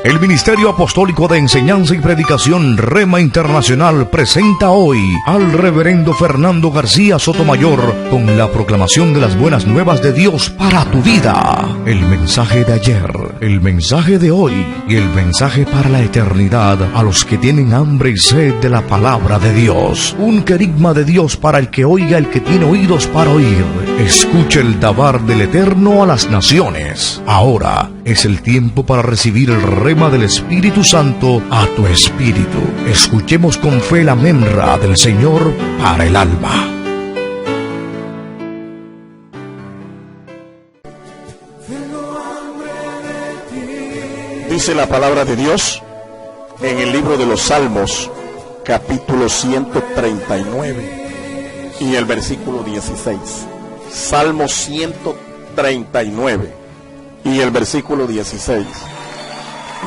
El Ministerio Apostólico de Enseñanza y Predicación Rema Internacional presenta hoy al Reverendo Fernando García Sotomayor con la proclamación de las buenas nuevas de Dios para tu vida. El mensaje de ayer, el mensaje de hoy y el mensaje para la eternidad a los que tienen hambre y sed de la palabra de Dios. Un querigma de Dios para el que oiga, el que tiene oídos para oír. Escuche el dabar del Eterno a las naciones. Ahora es el tiempo para recibir el rema del Espíritu Santo a tu espíritu. Escuchemos con fe la memra del Señor para el alma. Dice la palabra de Dios en el libro de los Salmos, capítulo 139 y el versículo 16. Salmo 139 y el versículo 16.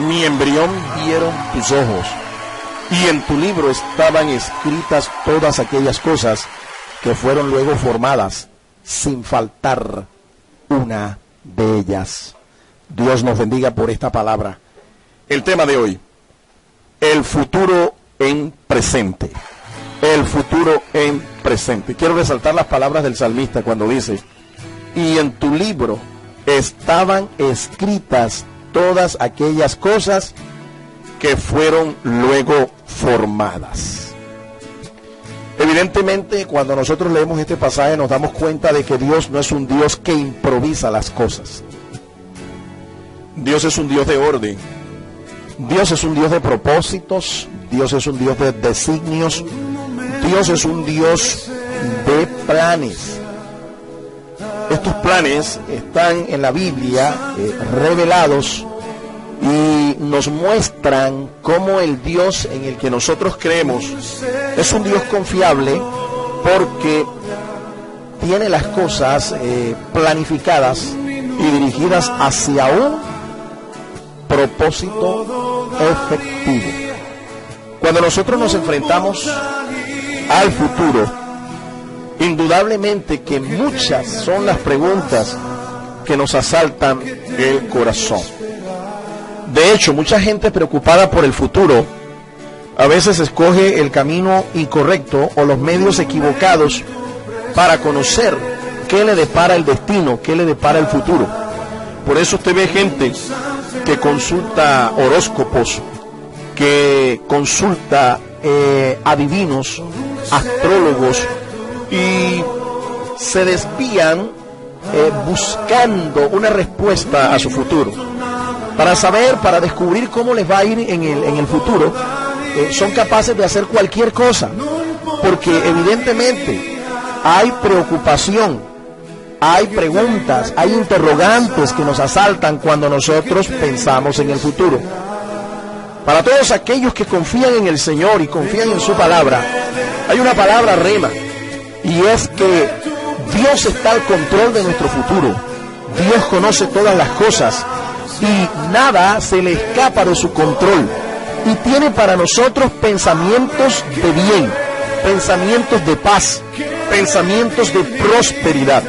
Mi embrión vieron tus ojos, y en tu libro estaban escritas todas aquellas cosas que fueron luego formadas, sin faltar una de ellas. Dios nos bendiga por esta palabra. El tema de hoy: el futuro en presente. El futuro en presente. Quiero resaltar las palabras del salmista cuando dice: y en tu libro estaban escritas todas aquellas cosas que fueron luego formadas. Evidentemente, cuando nosotros leemos este pasaje nos damos cuenta de que Dios no es un Dios que improvisa las cosas. Dios es un Dios de orden. Dios es un Dios de propósitos. Dios es un Dios de designios. Dios es un Dios de planes. Estos planes están en la Biblia revelados y nos muestran cómo el Dios en el que nosotros creemos es un Dios confiable, porque tiene las cosas planificadas y dirigidas hacia un propósito efectivo. Cuando nosotros nos enfrentamos al futuro, indudablemente que muchas son las preguntas que nos asaltan el corazón. De hecho, mucha gente preocupada por el futuro a veces escoge el camino incorrecto o los medios equivocados para conocer qué le depara el destino, qué le depara el futuro. Por eso usted ve gente que consulta horóscopos, que consulta adivinos, astrólogos, y se desvían buscando una respuesta a su futuro. Para saber, para descubrir cómo les va a ir en el futuro, son capaces de hacer cualquier cosa, porque evidentemente hay preocupación, hay preguntas, hay interrogantes que nos asaltan cuando nosotros pensamos en el futuro. Para todos aquellos que confían en el Señor y confían en su palabra, hay una palabra rema, y es que Dios está al control de nuestro futuro. Dios conoce todas las cosas y nada se le escapa de su control, y tiene para nosotros pensamientos de bien, pensamientos de paz, pensamientos de prosperidad.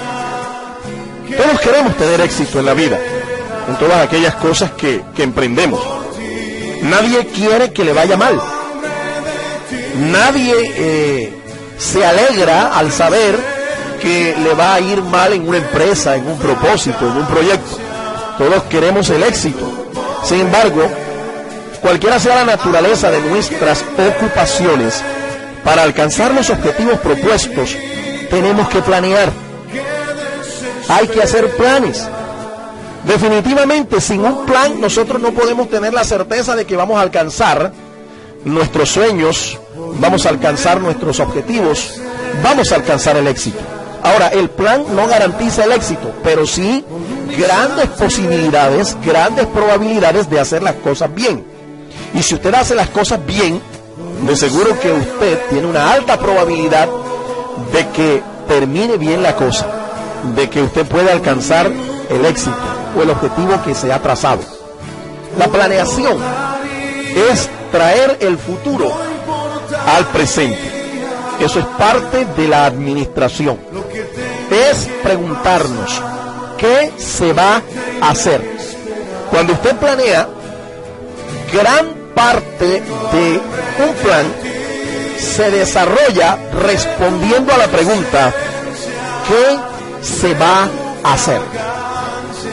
Todos queremos tener éxito en la vida, en todas aquellas cosas que emprendemos. Nadie quiere que le vaya mal. Nadie se alegra al saber que le va a ir mal en una empresa, en un propósito, en un proyecto. Todos queremos el éxito. Sin embargo, cualquiera sea la naturaleza de nuestras ocupaciones, para alcanzar los objetivos propuestos tenemos que planear. Hay que hacer planes. Definitivamente, sin un plan nosotros no podemos tener la certeza de que vamos a alcanzar nuestros sueños, vamos a alcanzar nuestros objetivos, vamos a alcanzar el éxito. Ahora, el plan no garantiza el éxito, pero sí grandes posibilidades, grandes probabilidades de hacer las cosas bien. Y si usted hace las cosas bien, de seguro que usted tiene una alta probabilidad de que termine bien la cosa, de que usted pueda alcanzar el éxito o el objetivo que se ha trazado. La planeación es traer el futuro al presente. Eso es parte de la administración. Es preguntarnos qué se va a hacer. Cuando usted planea, gran parte de un plan se desarrolla respondiendo a la pregunta: ¿qué se va a hacer?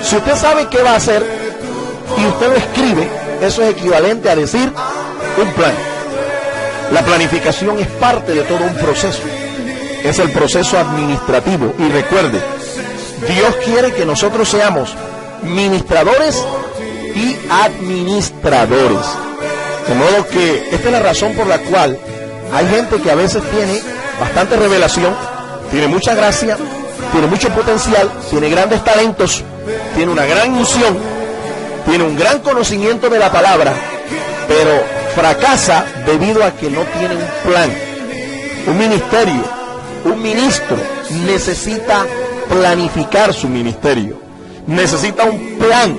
Si usted sabe qué va a hacer y usted lo escribe, eso es equivalente a decir un plan. La planificación es parte de todo un proceso. Es el proceso administrativo. Y recuerde, Dios quiere que nosotros seamos ministradores y administradores. De modo que esta es la razón por la cual hay gente que a veces tiene bastante revelación, tiene mucha gracia, tiene mucho potencial, tiene grandes talentos, tiene una gran unción, tiene un gran conocimiento de la palabra, pero fracasa debido a que no tiene un plan. Un ministerio, un ministro necesita planificar su ministerio, necesita un plan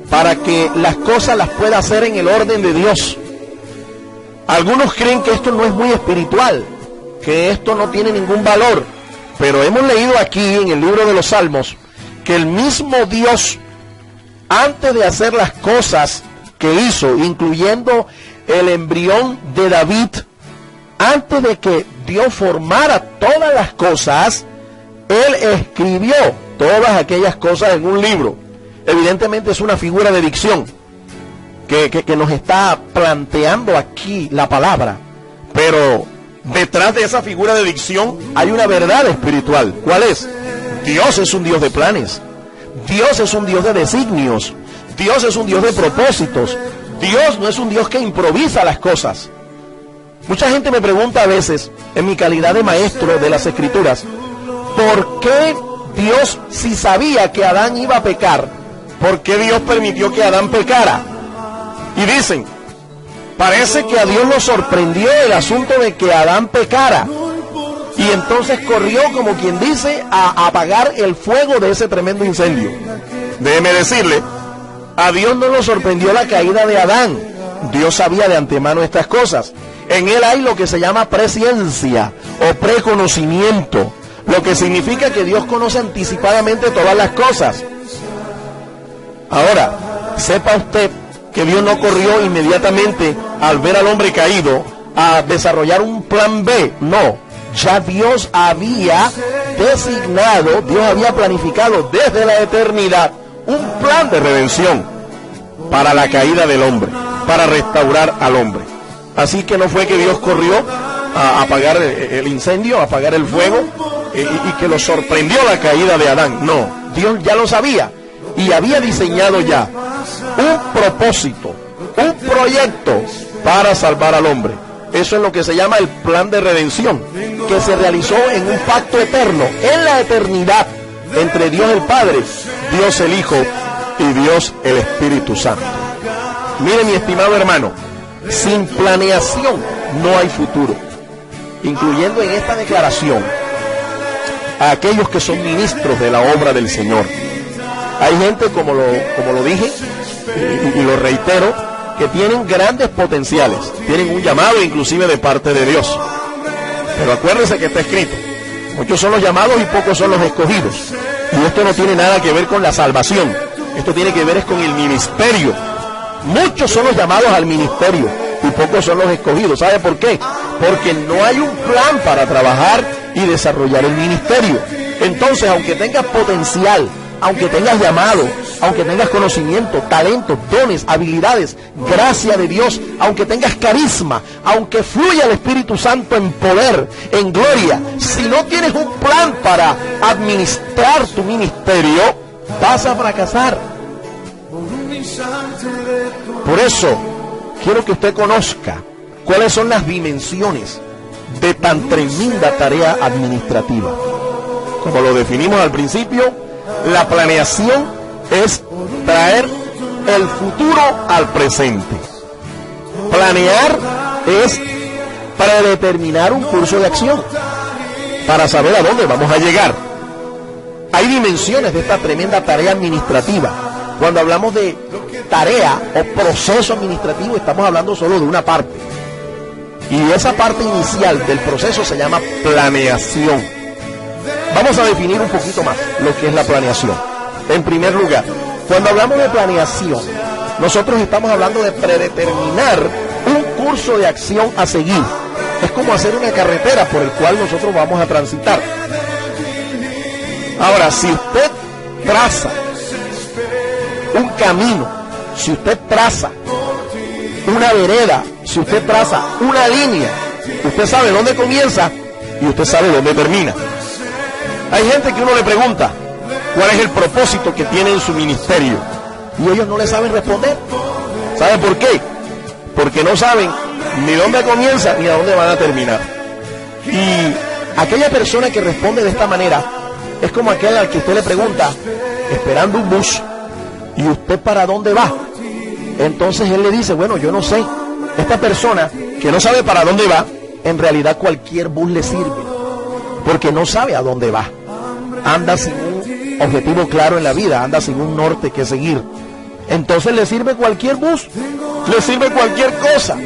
para que las cosas las pueda hacer en el orden de Dios. Algunos creen que esto no es muy espiritual, que esto no tiene ningún valor, pero hemos leído aquí en el libro de los Salmos que el mismo Dios, antes de hacer las cosas que hizo, incluyendo el embrión de David, antes de que Dios formara todas las cosas, Él escribió todas aquellas cosas en un libro. Evidentemente es una figura de dicción que nos está planteando aquí la palabra, pero detrás de esa figura de dicción hay una verdad espiritual. ¿Cuál es? Dios es un Dios de planes. Dios es un Dios de designios. Dios es un Dios de propósitos. Dios no es un Dios que improvisa las cosas. Mucha gente me pregunta a veces, en mi calidad de maestro de las Escrituras, ¿por qué Dios, si sabía que Adán iba a pecar, por qué Dios permitió que Adán pecara? Y dicen, parece que a Dios lo sorprendió el asunto de que Adán pecara, y entonces corrió, como quien dice, a apagar el fuego de ese tremendo incendio. Déjeme decirle, a Dios no lo sorprendió la caída de Adán. Dios sabía de antemano estas cosas. En Él hay lo que se llama presciencia o preconocimiento, lo que significa que Dios conoce anticipadamente todas las cosas. Ahora, sepa usted que Dios no corrió inmediatamente al ver al hombre caído a desarrollar un plan B. No, ya Dios había designado, Dios había planificado desde la eternidad un plan de redención para la caída del hombre, para restaurar al hombre. Así que no fue que Dios corrió a apagar el incendio, a apagar el fuego, y que lo sorprendió la caída de Adán. No, Dios ya lo sabía y había diseñado ya un propósito, un proyecto para salvar al hombre. Eso es lo que se llama el plan de redención, que se realizó en un pacto eterno, en la eternidad, entre Dios el Padre, Dios el Hijo y Dios el Espíritu Santo. Mire, mi estimado hermano, sin planeación no hay futuro, incluyendo en esta declaración a aquellos que son ministros de la obra del Señor. Hay gente, como lo dije y lo reitero, que tienen grandes potenciales, tienen un llamado inclusive de parte de Dios. Pero acuérdense que está escrito, muchos son los llamados y pocos son los escogidos. Y esto no tiene nada que ver con la salvación, esto tiene que ver es con el ministerio. Muchos son los llamados al ministerio y pocos son los escogidos. ¿Sabe por qué? Porque no hay un plan para trabajar y desarrollar el ministerio. Entonces, aunque tengas potencial, aunque tengas llamado, aunque tengas conocimiento, talento, dones, habilidades, gracia de Dios, aunque tengas carisma, aunque fluya el Espíritu Santo en poder, en gloria, si no tienes un plan para administrar tu ministerio, vas a fracasar. Por eso, quiero que usted conozca cuáles son las dimensiones de tan tremenda tarea administrativa. Como lo definimos al principio, la planeación es traer el futuro al presente. Planear es predeterminar un curso de acción para saber a dónde vamos a llegar. Hay dimensiones de esta tremenda tarea administrativa. Cuando hablamos de tarea o proceso administrativo, estamos hablando solo de una parte. Y esa parte inicial del proceso se llama planeación. Vamos a definir un poquito más lo que es la planeación. En primer lugar, cuando hablamos de planeación, Nosotros estamos hablando de predeterminar un curso de acción a seguir. Es como hacer una carretera por el cual nosotros vamos a transitar. Ahora, si usted traza un camino, si usted traza una vereda, si usted traza una línea, usted sabe dónde comienza y usted sabe dónde termina. Hay gente que uno le pregunta cuál es el propósito que tiene en su ministerio y ellos no le saben responder. ¿Sabe por qué? Porque no saben ni dónde comienza ni a dónde van a terminar. Y aquella persona que responde de esta manera es como aquel al que usted le pregunta, esperando un bus, ¿y usted para dónde va? Entonces él le dice, bueno, yo no sé. Esta persona que no sabe para dónde va, en realidad cualquier bus le sirve, porque no sabe a dónde va. Anda sin un objetivo claro en la vida, anda sin un norte que seguir. Entonces le sirve cualquier bus, le sirve cualquier cosa.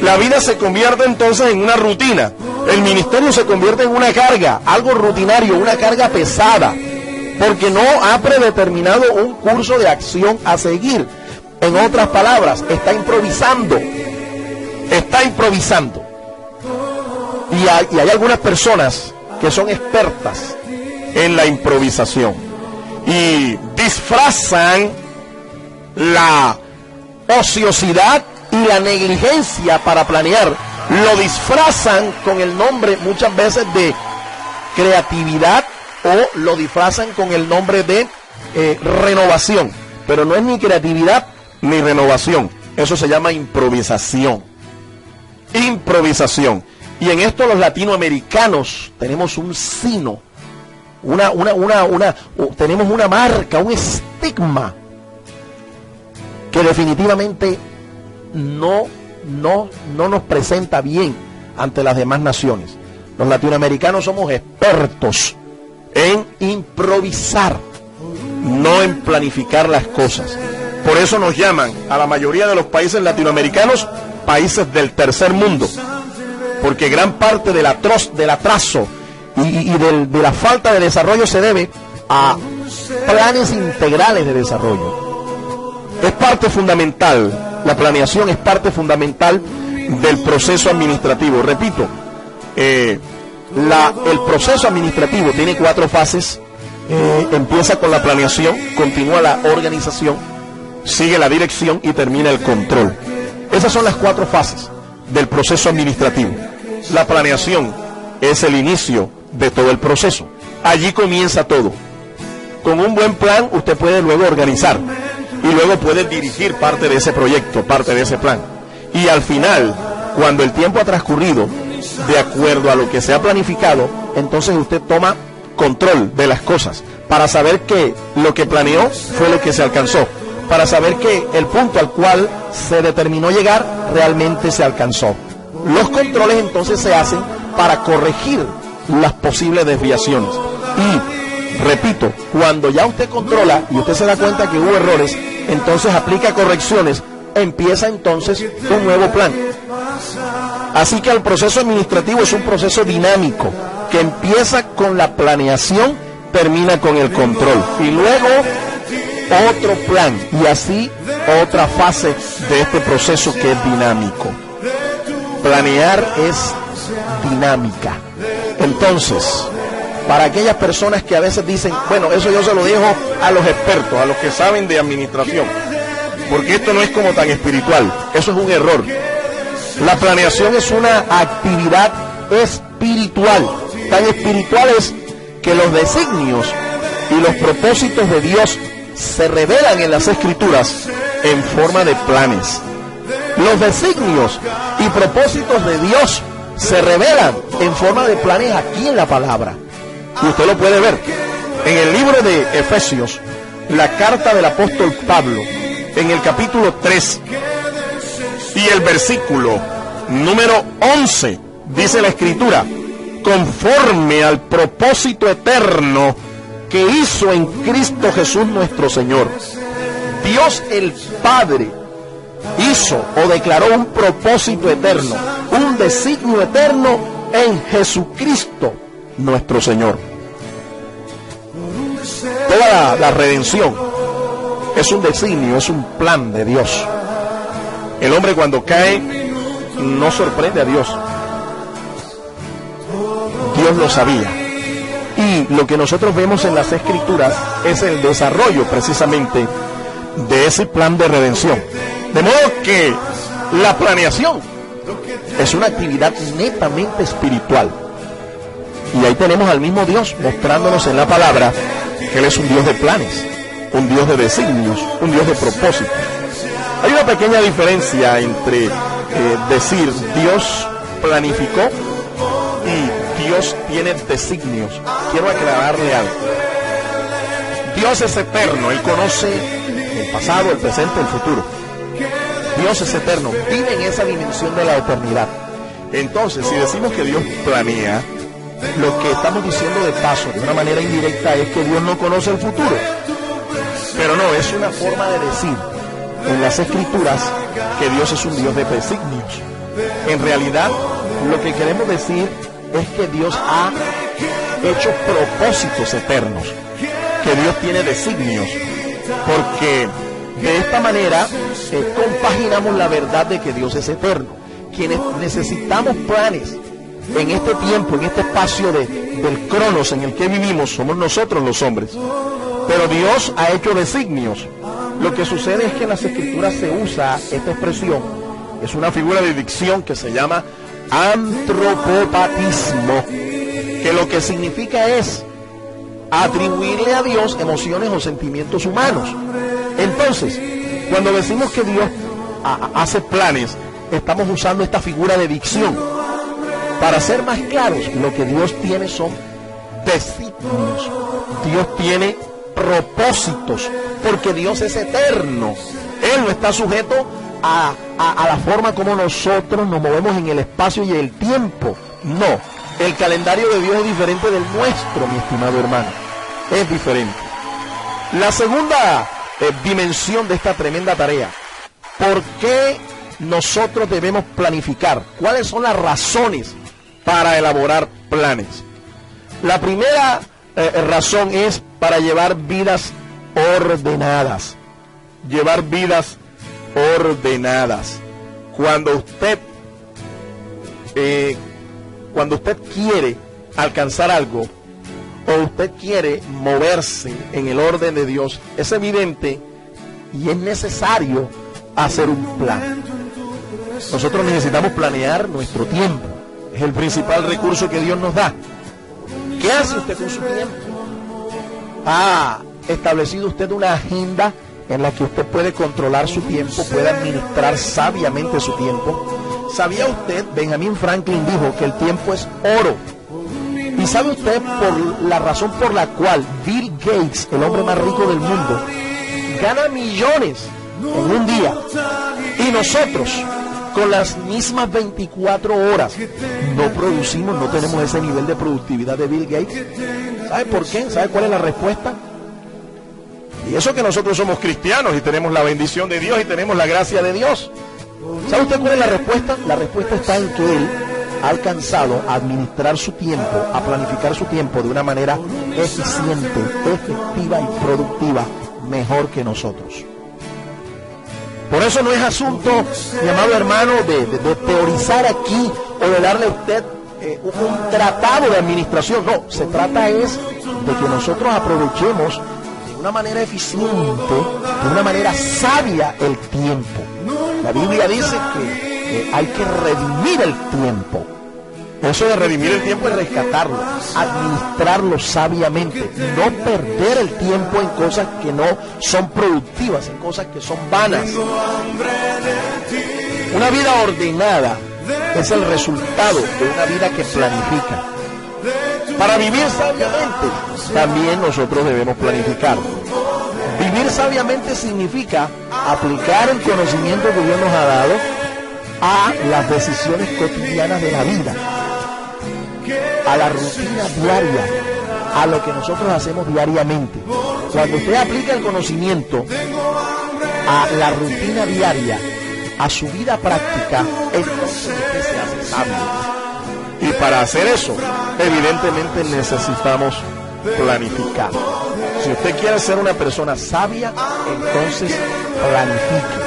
La vida se convierte entonces en una rutina. El ministerio se convierte en una carga, algo rutinario, una carga pesada, porque no ha predeterminado un curso de acción a seguir. En otras palabras, está improvisando. Está improvisando. Y hay algunas personas que son expertas en la improvisación y disfrazan la ociosidad y la negligencia para planear. Lo disfrazan con el nombre muchas veces de creatividad o lo disfrazan con el nombre de renovación, pero no es ni creatividad ni renovación, eso se llama improvisación. Improvisación. Y en esto los latinoamericanos tenemos un sino, tenemos una marca, un estigma que definitivamente no nos presenta bien ante las demás naciones. Los latinoamericanos somos expertos en improvisar, no en planificar las cosas. Por eso nos llaman a la mayoría de los países latinoamericanos países del tercer mundo, porque gran parte del atraso y de la falta de desarrollo se debe a planes integrales de desarrollo. Es parte fundamental, la planeación es parte fundamental del proceso administrativo. Repito, el proceso administrativo tiene 4 fases. Empieza con la planeación, continúa la organización, sigue la dirección y termina el control. Esas son las 4 fases del proceso administrativo. La planeación es el inicio de todo el proceso. Allí comienza todo. Con un buen plan usted puede luego organizar y luego puede dirigir parte de ese proyecto, parte de ese plan. Y al final, cuando el tiempo ha transcurrido, de acuerdo a lo que se ha planificado, entonces usted toma control de las cosas para saber que lo que planeó fue lo que se alcanzó, para saber que el punto al cual se determinó llegar realmente se alcanzó. Los controles entonces se hacen para corregir las posibles desviaciones. Y, repito, cuando ya usted controla y usted se da cuenta que hubo errores, entonces aplica correcciones, empieza entonces un nuevo plan. Así que el proceso administrativo es un proceso dinámico que empieza con la planeación, termina con el control y luego otro plan y así otra fase de este proceso que es dinámico. Planear es dinámica. Entonces, para aquellas personas que a veces dicen, bueno, eso yo se lo dejo a los expertos, a los que saben de administración, porque esto no es como tan espiritual, eso es un error. La planeación es una actividad espiritual, tan espiritual es que los designios y los propósitos de Dios se revelan en las Escrituras en forma de planes. Los designios y propósitos de Dios se revelan en forma de planes aquí en la palabra. Y usted lo puede ver en el libro de Efesios, la carta del apóstol Pablo, en el capítulo 3 y el versículo número 11, dice la Escritura, conforme al propósito eterno que hizo en Cristo Jesús nuestro Señor. Dios el Padre hizo o declaró un propósito eterno, un designio eterno en Jesucristo nuestro Señor. Toda la redención Es un designio, es un plan de Dios. El hombre cuando cae no sorprende a Dios. Dios lo sabía. Y lo que nosotros vemos en las Escrituras es el desarrollo precisamente de ese plan de redención. De modo que la planeación es una actividad netamente espiritual. Y ahí tenemos al mismo Dios mostrándonos en la palabra que Él es un Dios de planes, un Dios de designios, un Dios de propósitos. Hay una pequeña diferencia entre decir Dios planificó y Dios tiene designios. Quiero aclararle algo. Dios es eterno, Él conoce el pasado, el presente, el futuro. Dios es eterno, vive en esa dimensión de la eternidad. Entonces, si decimos que Dios planea, lo que estamos diciendo de paso, de una manera indirecta, es que Dios no conoce el futuro. Pero no, es una forma de decir en las Escrituras que Dios es un Dios de designios. En realidad, lo que queremos decir es que Dios ha hecho propósitos eternos, que Dios tiene designios, porque de esta manera compaginamos la verdad de que Dios es eterno. Quienes necesitamos planes en este tiempo, en este espacio del cronos en el que vivimos, somos nosotros los hombres. Pero Dios ha hecho designios. Lo que sucede es que en las Escrituras se usa esta expresión. Es una figura de dicción que se llama antropopatismo, que lo que significa es atribuirle a Dios emociones o sentimientos humanos. Entonces, cuando decimos que Dios hace planes, estamos usando esta figura de dicción. Para ser más claros, lo que Dios tiene son designios. Dios tiene propósitos, porque Dios es eterno. Él no está sujeto a la forma como nosotros nos movemos en el espacio y el tiempo. No, el calendario de Dios es diferente del nuestro, mi estimado hermano. Es diferente. La segunda dimensión de esta tremenda tarea: ¿por qué nosotros debemos planificar? ¿Cuáles son las razones para elaborar planes? La primera razón es para llevar vidas ordenadas. Llevar vidas ordenadas. Cuando usted quiere alcanzar algo, o usted quiere moverse en el orden de Dios, es evidente y es necesario hacer un plan. Nosotros necesitamos planear nuestro tiempo. Es el principal recurso que Dios nos da. ¿Qué hace usted con su tiempo? ¿Ha establecido usted una agenda en la que usted puede controlar su tiempo, puede administrar sabiamente su tiempo? ¿Sabía usted? Benjamin Franklin dijo que el tiempo es oro. ¿Y sabe usted por la razón por la cual Bill Gates, el hombre más rico del mundo, gana millones en un día? Y nosotros, con las mismas 24 horas, no producimos, no tenemos ese nivel de productividad de Bill Gates. ¿Sabe por qué? ¿Sabe cuál es la respuesta? Y eso que nosotros somos cristianos y tenemos la bendición de Dios y tenemos la gracia de Dios. ¿Sabe usted cuál es la respuesta? La respuesta está en que él ha alcanzado a administrar su tiempo, a planificar su tiempo de una manera eficiente, efectiva y productiva, mejor que nosotros. Por eso no es asunto, mi amado hermano, de teorizar aquí o de darle a usted un tratado de administración. No, se trata es de que nosotros aprovechemos de una manera eficiente, de una manera sabia el tiempo. La Biblia dice que hay que redimir el tiempo. Eso de redimir el tiempo es rescatarlo, administrarlo sabiamente, no perder el tiempo en cosas que no son productivas, en cosas que son vanas. Una vida ordenada es el resultado de una vida que planifica. Para vivir sabiamente, también nosotros debemos planificar. Vivir sabiamente significa aplicar el conocimiento que Dios nos ha dado a las decisiones cotidianas de la vida, a la rutina diaria, a lo que nosotros hacemos diariamente. Cuando usted aplica el conocimiento a la rutina diaria, a su vida práctica, entonces usted se hace sabio. Y para hacer eso, evidentemente necesitamos planificar. Si usted quiere ser una persona sabia, entonces planifique.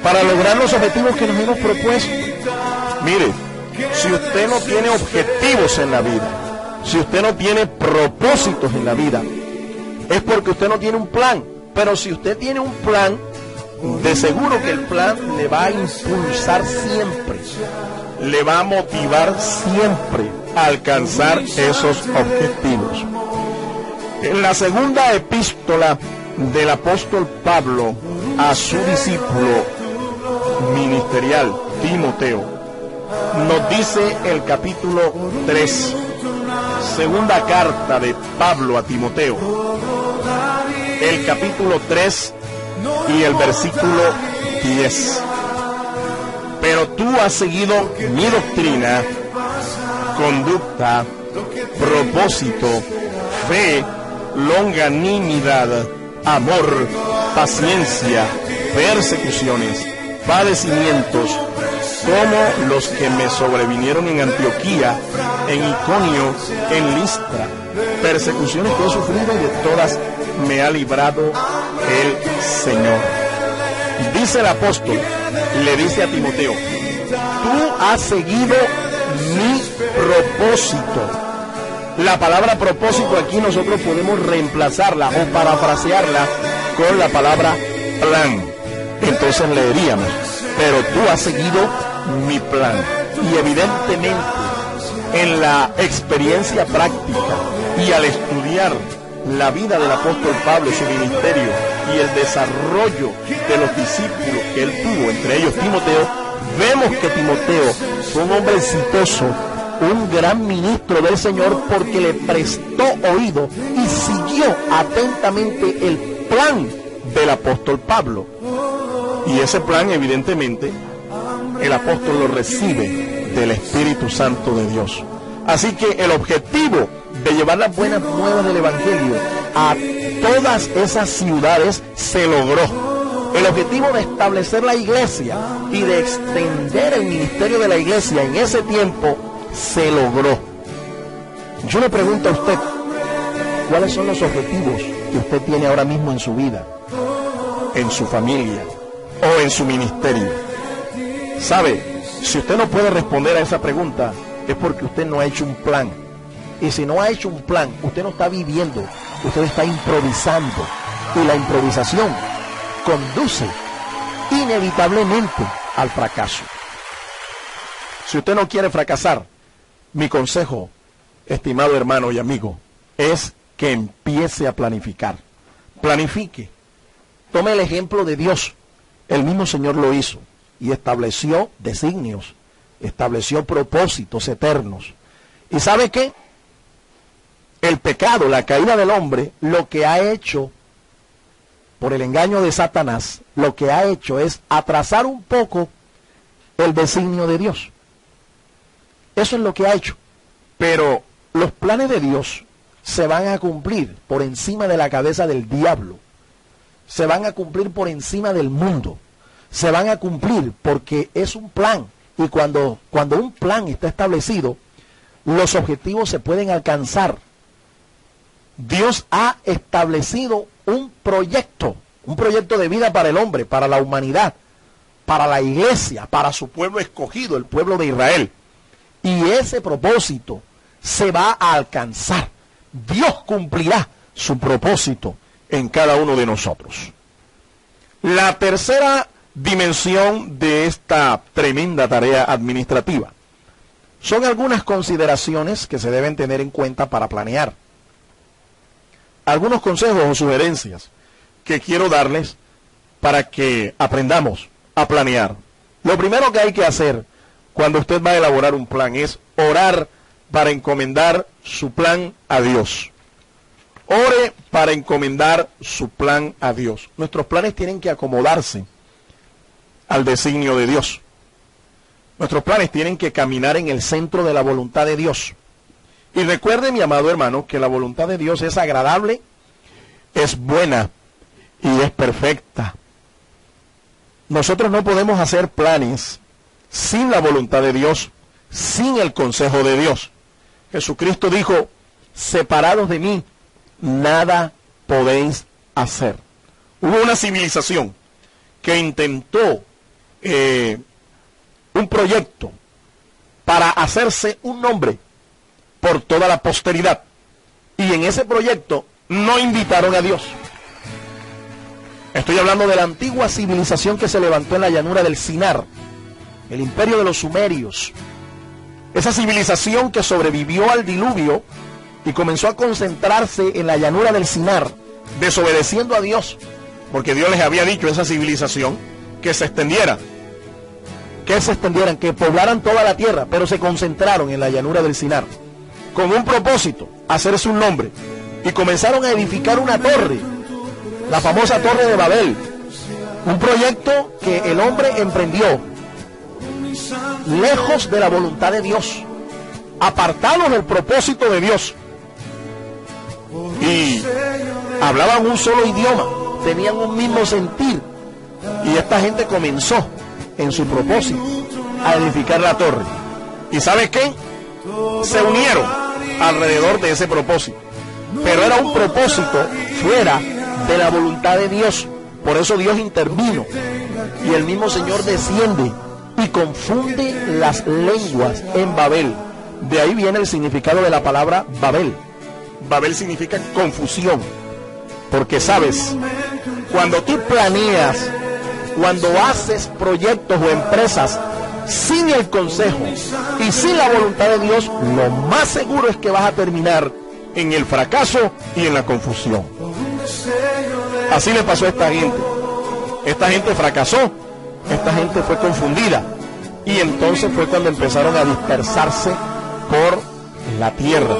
Para lograr los objetivos que nos hemos propuesto. Mire, si usted no tiene objetivos en la vida, si usted no tiene propósitos en la vida, es porque usted no tiene un plan. Pero si usted tiene un plan, de seguro que el plan le va a impulsar siempre, le va a motivar siempre a alcanzar esos objetivos. En la segunda epístola del apóstol Pablo a su discípulo ministerial, Timoteo, nos dice el capítulo 3, segunda carta de Pablo a Timoteo, el capítulo 3 y el versículo 10. Pero tú has seguido mi doctrina, conducta, propósito, fe, longanimidad, amor, paciencia, persecuciones, padecimientos, como los que me sobrevinieron en Antioquía, en Iconio, en Listra, persecuciones que he sufrido y de todas me ha librado el Señor. Dice el apóstol, le dice a Timoteo, tú has seguido mi propósito. La palabra propósito aquí nosotros podemos reemplazarla o parafrasearla con la palabra plan. Entonces leeríamos, pero tú has seguido mi plan. Y evidentemente en la experiencia práctica y al estudiar la vida del apóstol Pablo, su ministerio y el desarrollo de los discípulos que él tuvo, entre ellos Timoteo, vemos que Timoteo fue un hombre exitoso, un gran ministro del Señor, porque le prestó oído y siguió atentamente el plan del apóstol Pablo. Y ese plan, evidentemente, el apóstol lo recibe del Espíritu Santo de Dios. Así que el objetivo de llevar las buenas nuevas del Evangelio a todas esas ciudades se logró. El objetivo de establecer la iglesia y de extender el ministerio de la iglesia en ese tiempo se logró. Yo le pregunto a usted, ¿cuáles son los objetivos que usted tiene ahora mismo en su vida, en su familia o en su ministerio? ¿Sabe? Si usted no puede responder a esa pregunta, es porque usted no ha hecho un plan. Y si no ha hecho un plan, usted no está viviendo, usted está improvisando. Y la improvisación conduce inevitablemente al fracaso. Si usted no quiere fracasar, mi consejo, estimado hermano y amigo, es que empiece a planificar. Planifique. Tome el ejemplo de Dios. El mismo Señor lo hizo y estableció designios, estableció propósitos eternos. ¿Y sabe qué? El pecado, la caída del hombre, lo que ha hecho, por el engaño de Satanás, lo que ha hecho es atrasar un poco el designio de Dios. Eso es lo que ha hecho. Pero los planes de Dios se van a cumplir por encima de la cabeza del diablo. Se van a cumplir por encima del mundo. Se van a cumplir porque es un plan. Y cuando un plan está establecido, los objetivos se pueden alcanzar. Dios ha establecido un proyecto de vida para el hombre, para la humanidad, para la iglesia, para su pueblo escogido, el pueblo de Israel. Y ese propósito se va a alcanzar. Dios cumplirá su propósito en cada uno de nosotros. La tercera dimensión de esta tremenda tarea administrativa son algunas consideraciones que se deben tener en cuenta para planear. Algunos consejos o sugerencias que quiero darles para que aprendamos a planear. Lo primero que hay que hacer cuando usted va a elaborar un plan es orar para encomendar su plan a Dios. Ore para encomendar su plan a Dios. Nuestros planes tienen que acomodarse al designio de Dios. Nuestros planes tienen que caminar en el centro de la voluntad de Dios. Y recuerde, mi amado hermano, que la voluntad de Dios es agradable, es buena y es perfecta. Nosotros no podemos hacer planes sin la voluntad de Dios, sin el consejo de Dios. Jesucristo dijo, separados de mí, nada podéis hacer. Hubo una civilización que intentó un proyecto para hacerse un nombre por toda la posteridad. Y en ese proyecto no invitaron a Dios. Estoy hablando de la antigua civilización que se levantó en la llanura del Sinar, el imperio de los sumerios. Esa civilización que sobrevivió al diluvio y comenzó a concentrarse en la llanura del Sinar, desobedeciendo a Dios, porque Dios les había dicho a esa civilización que se extendieran, que poblaran toda la tierra, pero se concentraron en la llanura del Sinar, con un propósito, hacerse un nombre, y comenzaron a edificar una torre, la famosa Torre de Babel, un proyecto que el hombre emprendió, lejos de la voluntad de Dios, apartados del propósito de Dios, y hablaban un solo idioma, tenían un mismo sentir, y esta gente comenzó en su propósito a edificar la torre. ¿Y sabe qué? Se unieron alrededor de ese propósito, pero era un propósito fuera de la voluntad de Dios. Por eso Dios intervino y el mismo Señor desciende y confunde las lenguas en Babel. De ahí viene el significado de la palabra Babel. Babel significa confusión, porque sabes, cuando tú planeas, cuando haces proyectos o empresas sin el consejo y sin la voluntad de Dios, lo más seguro es que vas a terminar en el fracaso y en la confusión. Así le pasó a esta gente. Esta gente fracasó, esta gente fue confundida, y entonces fue cuando empezaron a dispersarse por la tierra,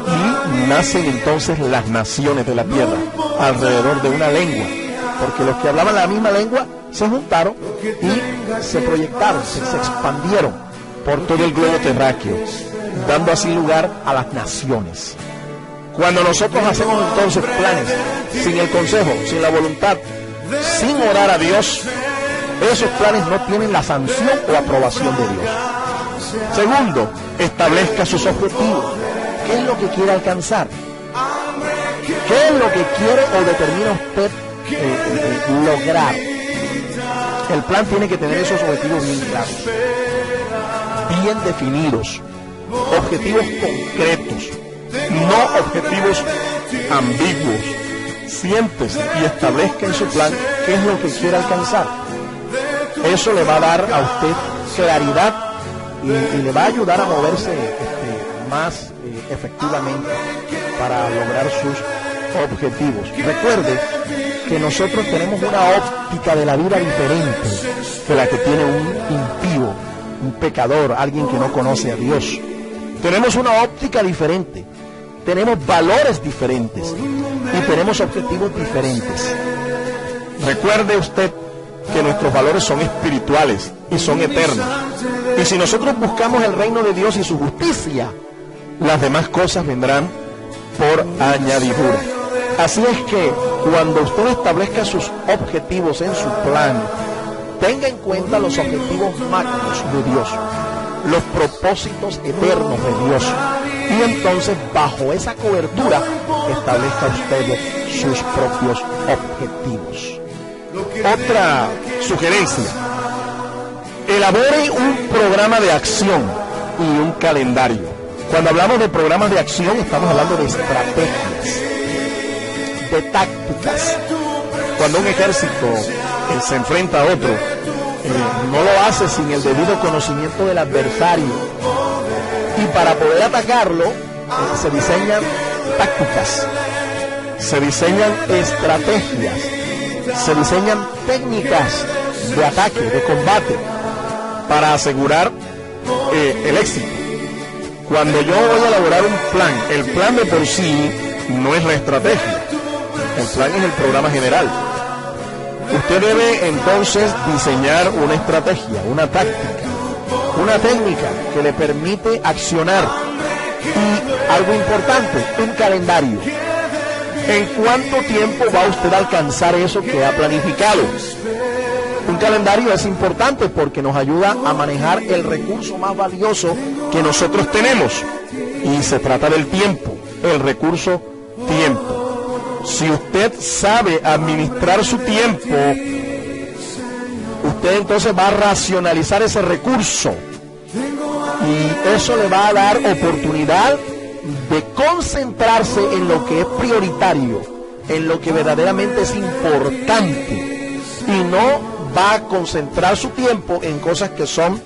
y nacen entonces las naciones de la tierra alrededor de una lengua, porque los que hablaban la misma lengua se juntaron y se proyectaron, se expandieron por todo el globo terráqueo, dando así lugar a las naciones. Cuando nosotros hacemos entonces planes sin el consejo, sin la voluntad, sin orar a Dios, esos planes no tienen la sanción o aprobación de Dios. Segundo, establezca sus objetivos. ¿Qué es lo que quiere alcanzar? ¿Qué es lo que quiere o determina usted lograr? El plan tiene que tener esos objetivos bien claros, bien definidos, objetivos concretos, no objetivos ambiguos. Siéntese y establezca en su plan qué es lo que quiere alcanzar. Eso le va a dar a usted claridad y le va a ayudar a moverse más efectivamente para lograr sus objetivos. Recuerde que nosotros tenemos una óptica de la vida diferente que la que tiene un impío, un pecador, alguien que no conoce a Dios. Tenemos una óptica diferente, tenemos valores diferentes y tenemos objetivos diferentes. Recuerde usted que nuestros valores son espirituales y son eternos. Y si nosotros buscamos el reino de Dios y su justicia, las demás cosas vendrán por añadidura. Así es que cuando usted establezca sus objetivos en su plan, tenga en cuenta los objetivos magnos de Dios, los propósitos eternos de Dios, y entonces bajo esa cobertura establezca usted sus propios objetivos. Otra sugerencia: elabore un programa de acción y un calendario. Cuando hablamos de programas de acción, estamos hablando de estrategias, de tácticas. Cuando un ejército se enfrenta a otro, no lo hace sin el debido conocimiento del adversario. Y para poder atacarlo, se diseñan tácticas, se diseñan estrategias, se diseñan técnicas de ataque, de combate, para asegurar el éxito. Cuando yo voy a elaborar un plan, el plan de por sí no es la estrategia, el plan es el programa general. Usted debe entonces diseñar una estrategia, una táctica, una técnica que le permite accionar, y algo importante, un calendario. ¿En cuánto tiempo va usted a alcanzar eso que ha planificado? Un calendario es importante porque nos ayuda a manejar el recurso más valioso que nosotros tenemos, y se trata del tiempo, el recurso tiempo. Si usted sabe administrar su tiempo, usted entonces va a racionalizar ese recurso y eso le va a dar oportunidad de concentrarse en lo que es prioritario, en lo que verdaderamente es importante, y no va a concentrar su tiempo en cosas que son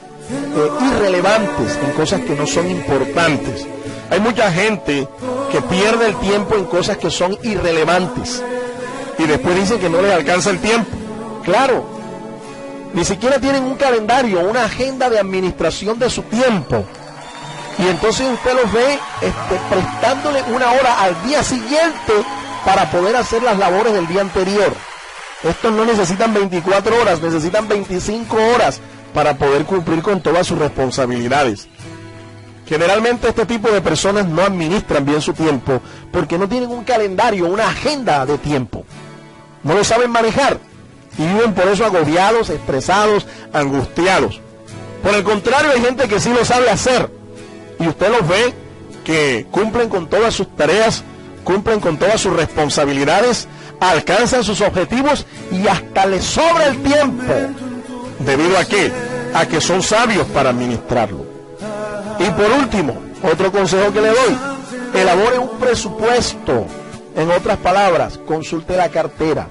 irrelevantes, en cosas que no son importantes. Hay mucha gente que pierde el tiempo en cosas que son irrelevantes y después dicen que no les alcanza el tiempo. Claro, ni siquiera tienen un calendario, una agenda de administración de su tiempo. Y entonces usted los ve prestándole una hora al día siguiente para poder hacer las labores del día anterior. Estos no necesitan 24 horas, necesitan 25 horas para poder cumplir con todas sus responsabilidades. Generalmente este tipo de personas no administran bien su tiempo porque no tienen un calendario, una agenda de tiempo. No lo saben manejar y viven por eso agobiados, estresados, angustiados. Por el contrario, hay gente que sí lo sabe hacer y usted los ve que cumplen con todas sus tareas, cumplen con todas sus responsabilidades, alcanzan sus objetivos y hasta les sobra el tiempo. ¿Debido a qué? A que son sabios para administrarlo. Y por último, otro consejo que le doy: elabore un presupuesto. En otras palabras, consulte la cartera,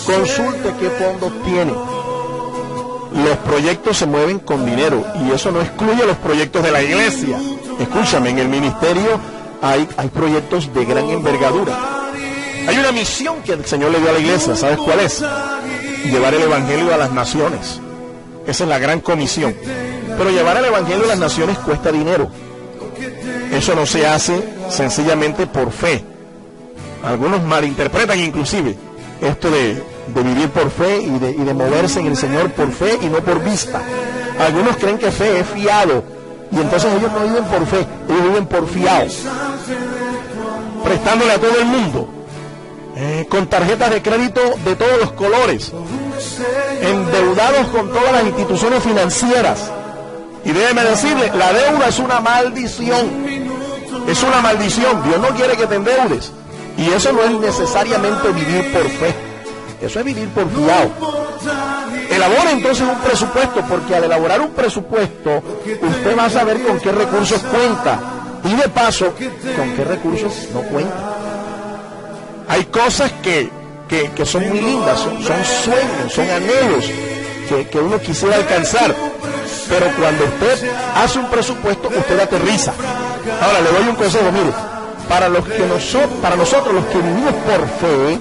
consulte qué fondos tiene. Los proyectos se mueven con dinero y eso no excluye los proyectos de la iglesia. Escúchame, en el ministerio hay proyectos de gran envergadura. Hay una misión que el Señor le dio a la iglesia, ¿sabes cuál es? Llevar el evangelio a las naciones. Esa es la gran comisión. Pero llevar el evangelio a las naciones cuesta dinero. Eso no se hace sencillamente por fe. Algunos malinterpretan inclusive esto de vivir por fe y de moverse en el Señor por fe y no por vista. Algunos creen que fe es fiado y entonces ellos no viven por fe, ellos viven por fiado, prestándole a todo el mundo, con tarjetas de crédito de todos los colores, endeudados con todas las instituciones financieras. Y déjeme decirle, la deuda es una maldición. Es una maldición. Dios no quiere que te endeudes. Y eso no es necesariamente vivir por fe. Eso es vivir por fiado. Elabore entonces un presupuesto, porque al elaborar un presupuesto, usted va a saber con qué recursos cuenta. Y de paso, con qué recursos no cuenta. Hay cosas que son muy lindas, son sueños, son anhelos que uno quisiera alcanzar. Pero cuando usted hace un presupuesto, usted aterriza. Ahora le doy un consejo, mire, para nosotros los que vivimos por fe,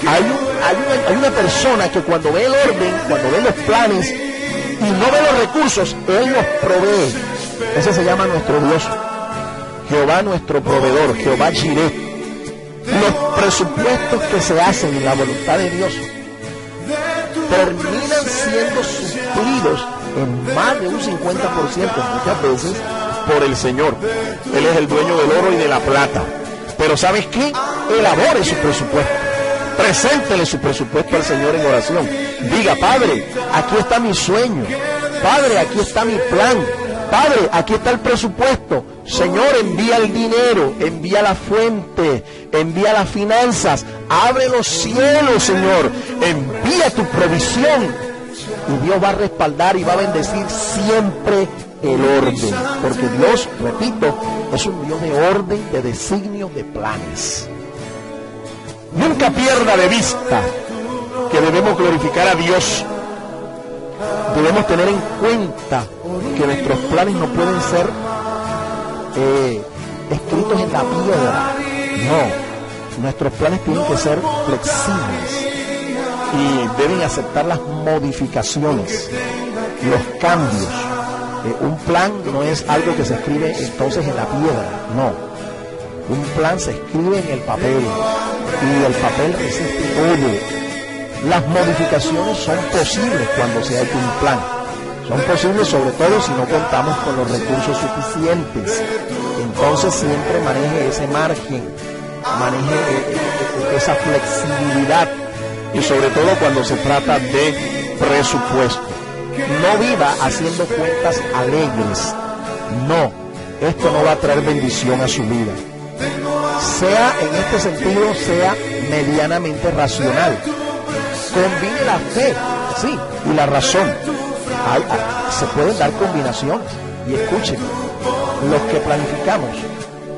hay una persona que cuando ve el orden, cuando ve los planes y no ve los recursos, Él nos provee. Ese se llama nuestro Dios, Jehová nuestro proveedor, Jehová Jireh. Los presupuestos que se hacen en la voluntad de Dios terminan siendo suplidos en más de un 50% muchas veces por el Señor. Él es el dueño del oro y de la plata. Pero ¿sabes qué? Elabore su presupuesto. Preséntele su presupuesto al Señor en oración. Diga: Padre, aquí está mi sueño. Padre, aquí está mi plan. Padre, aquí está el presupuesto. Señor, envía el dinero, envía la fuente, envía las finanzas, abre los cielos, Señor, envía tu provisión. Y Dios va a respaldar y va a bendecir siempre el orden. Porque Dios, repito, es un Dios de orden, de designios, de planes. Nunca pierda de vista que debemos glorificar a Dios. Debemos tener en cuenta que nuestros planes no pueden ser escritos en la piedra. No, nuestros planes tienen que ser flexibles y deben aceptar las modificaciones, los cambios. Un plan no es algo que se escribe entonces en la piedra, no. Un plan se escribe en el papel y el papel resiste todo. Las modificaciones son posibles cuando se ha hecho un plan. Son posibles sobre todo si no contamos con los recursos suficientes. Entonces siempre maneje ese margen, maneje esa flexibilidad, y sobre todo cuando se trata de presupuesto. No viva haciendo cuentas alegres. No, esto no va a traer bendición a su vida. sea en este sentido, sea medianamente racional. Combine la fe, sí, y la razón. Se pueden dar combinaciones. Y escuchen, los que planificamos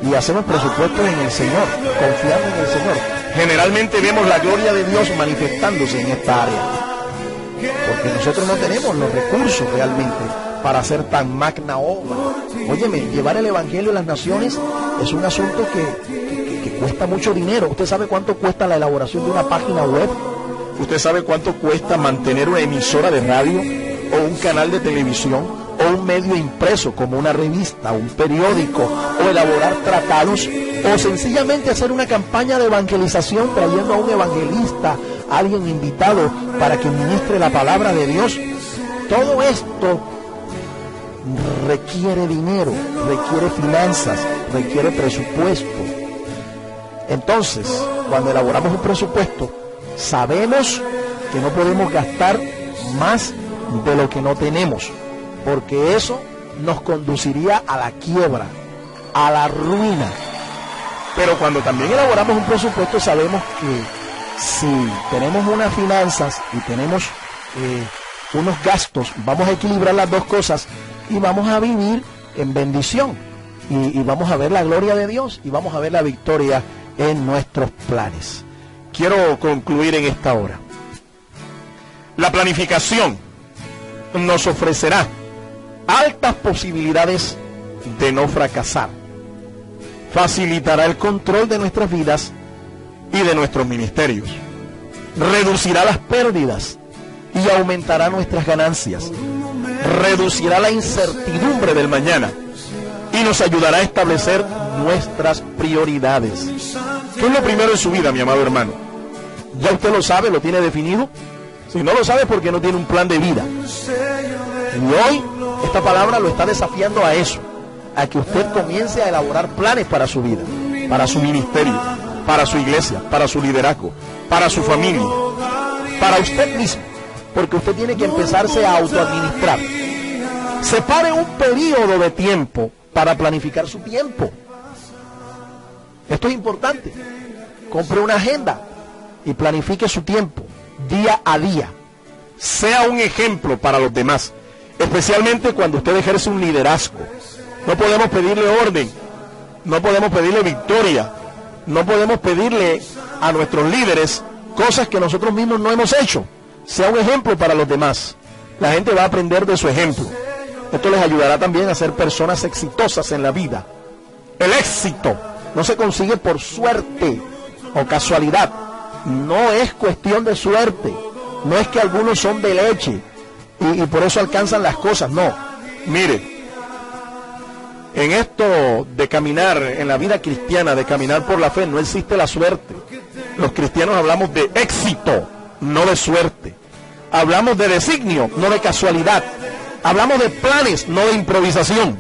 y hacemos presupuestos en el Señor, confiando en el Señor, generalmente vemos la gloria de Dios manifestándose en esta área. Porque nosotros no tenemos los recursos realmente para hacer tan magna obra. Óyeme, llevar el Evangelio a las naciones es un asunto que cuesta mucho dinero. ¿Usted sabe cuánto cuesta la elaboración de una página web? ¿Usted sabe cuánto cuesta mantener una emisora de radio o un canal de televisión o un medio impreso como una revista, un periódico, o elaborar tratados, o sencillamente hacer una campaña de evangelización trayendo a un evangelista, a alguien invitado para que ministre la palabra de Dios? Todo esto requiere dinero, requiere finanzas, requiere presupuesto. Entonces, cuando elaboramos un presupuesto, sabemos que no podemos gastar más de lo que no tenemos, porque eso nos conduciría a la quiebra, a la ruina. Pero cuando también elaboramos un presupuesto, sabemos que si tenemos unas finanzas y tenemos unos gastos, vamos a equilibrar las dos cosas y vamos a vivir en bendición, y vamos a ver la gloria de Dios y vamos a ver la victoria en nuestros planes. Quiero concluir en esta hora. La planificación nos ofrecerá altas posibilidades de no fracasar. Facilitará el control de nuestras vidas y de nuestros ministerios. Reducirá las pérdidas y aumentará nuestras ganancias. Reducirá la incertidumbre del mañana y nos ayudará a establecer nuestras prioridades. ¿Qué es lo primero en su vida, mi amado hermano? ¿Ya usted lo sabe, lo tiene definido? Si no lo sabe, es porque no tiene un plan de vida. Y hoy esta palabra lo está desafiando a eso, a que usted comience a elaborar planes para su vida, para su ministerio, para su iglesia, para su liderazgo, para su familia, para usted mismo, porque usted tiene que empezarse a autoadministrar. Separe un periodo de tiempo para planificar su tiempo. Esto es importante. Compre una agenda y planifique su tiempo día a día. Sea un ejemplo para los demás, especialmente cuando usted ejerce un liderazgo. No podemos pedirle orden, no podemos pedirle victoria, no podemos pedirle a nuestros líderes cosas que nosotros mismos no hemos hecho. Sea un ejemplo para los demás. La gente va a aprender de su ejemplo. Esto les ayudará también a ser personas exitosas en la vida. El éxito no se consigue por suerte o casualidad. No es cuestión de suerte. No es que algunos son de leche y por eso alcanzan las cosas. No. Mire, en esto de caminar en la vida cristiana, de caminar por la fe, no existe la suerte. Los cristianos hablamos de éxito, no de suerte. Hablamos de designio, no de casualidad. Hablamos de planes, no de improvisación.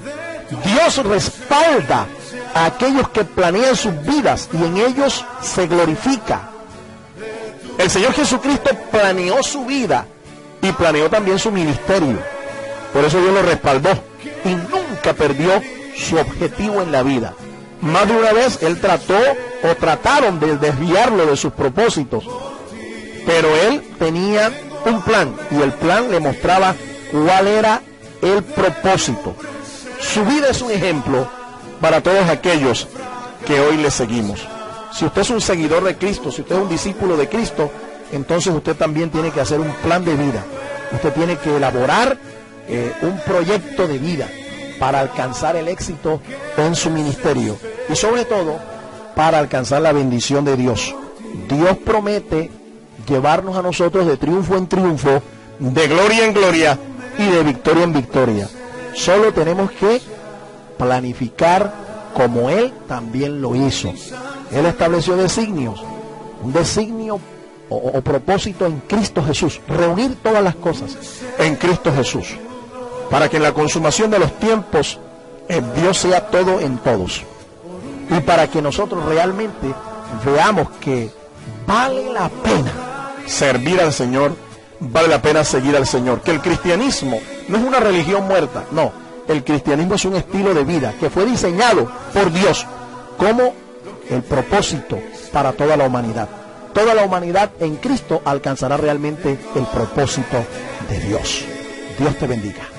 Dios respalda a aquellos que planean sus vidas y en ellos se glorifica. El Señor Jesucristo planeó su vida y planeó también su ministerio. Por eso Dios lo respaldó y nunca perdió su objetivo en la vida. Más de una vez Él trató o trataron de desviarlo de sus propósitos, pero Él tenía un plan y el plan le mostraba cuál era el propósito. Su vida es un ejemplo para todos aquellos que hoy le seguimos. Si usted es un seguidor de Cristo, si usted es un discípulo de Cristo, entonces usted también tiene que hacer un plan de vida. Usted tiene que elaborar un proyecto de vida para alcanzar el éxito en su ministerio y sobre todo para alcanzar la bendición de Dios. Dios promete llevarnos a nosotros de triunfo en triunfo, de gloria en gloria y de victoria en victoria. Solo tenemos que planificar como Él también lo hizo. Él estableció designios, un designio o propósito en Cristo Jesús, reunir todas las cosas en Cristo Jesús, para que en la consumación de los tiempos Dios sea todo en todos, y para que nosotros realmente veamos que vale la pena servir al Señor, vale la pena seguir al Señor, que el cristianismo no es una religión muerta, no, el cristianismo es un estilo de vida que fue diseñado por Dios como el propósito para toda la humanidad. Toda la humanidad en Cristo alcanzará realmente el propósito de Dios. Dios te bendiga.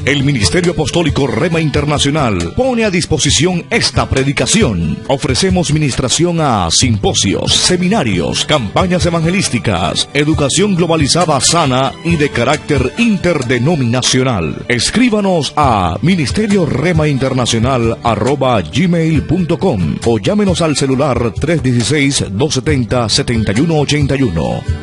El Ministerio Apostólico Rema Internacional pone a disposición esta predicación. Ofrecemos ministración a simposios, seminarios, campañas evangelísticas, educación globalizada sana y de carácter interdenominacional. Escríbanos a ministerioremainternacional@gmail.com o llámenos al celular 316-270-7181.